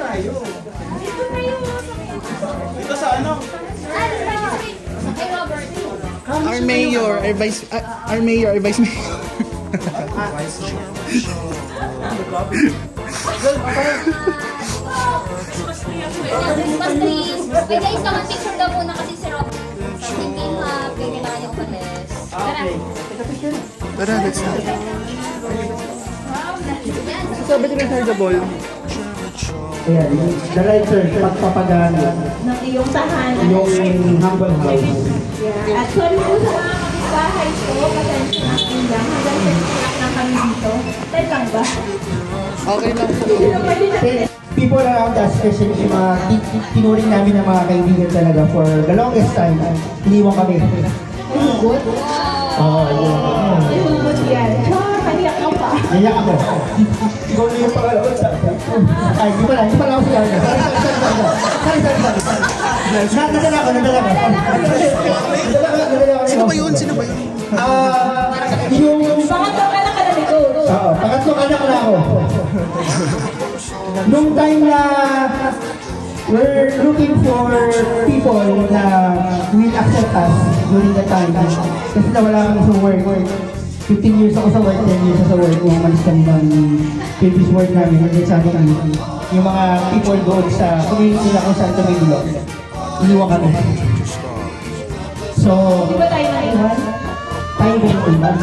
tayo. Dito sa ano? Our mayor, our vice mayor. Basta wait guys, naman picture daw muna kasi si Rob. Hindi happy, kailangan niya umalis. Tara, let's go. Sabi din ang heardable. Ayan, the right church, pagpapagamit ng iyong tahanan. Yung humble house. Yeah. At sorry po sa mga kapitbahay ko, pasensya na kayo lang. Hanggang sa na kami dito. Tayo lang ba? Okay lang. People around us, especially yung mga tinuring namin ng mga kaibigan talaga for the longest time, iniwan kami. Hugot? Oo, yun. Hugot yan. Char, kaniyak ka pa. Naiyak ako. Ikaw na yung pangalawa sa akin. Ay, di pala ako siya. Sorry. Nadala ko. Sino ba yun? Yung... Pangatlong anak ka na ni Go. Oo, pangatlong anak na ako. Nung time na we're looking for people na will accept us during that time. Kasi nawala kami sa work. 15 years ako sa work, 10 years ako sa work. Umalis kami ng previous work namin. And then sabi kami, yung mga people doon sa community na kung saan kami dito, iniwan kami. So, Di ba tayo naiwan? tayo ba yung iwan?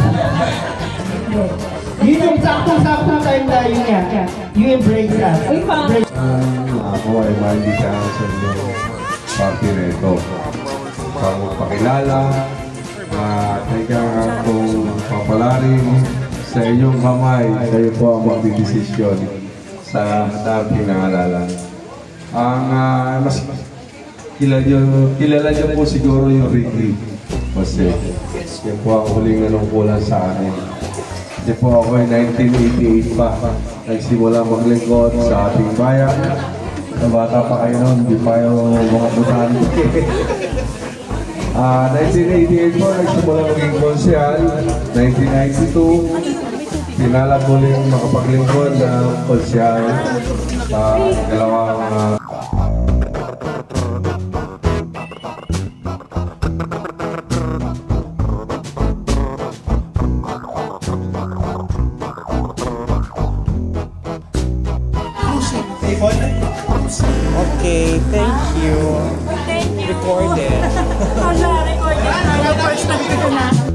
Yun yung saktong time na yun yan. You embrace us. Uy, pa. Ako ay mahilig sa inyo party na ito. Sa magpakilala, kailangan kong papalarin sa inyong kamay. Kayo po ang magdidesisyon sa dating pangalalan. Mas kilala niyo po siguro yung Ricky. Kasi yan po ang huling nanungkulan sa akin. Kasi po ako ay 1988 pa. Nagsimula maglingkod sa ating bayan. Sa bata pa kayo noon, hindi pa yung mga butan. 1988 po, nagsimula maging konsyal. 1992, pinalap muling makapaglingkod ng konsyal. Dalawang Okay, thank you. Recorded. Recorded. First time ko na.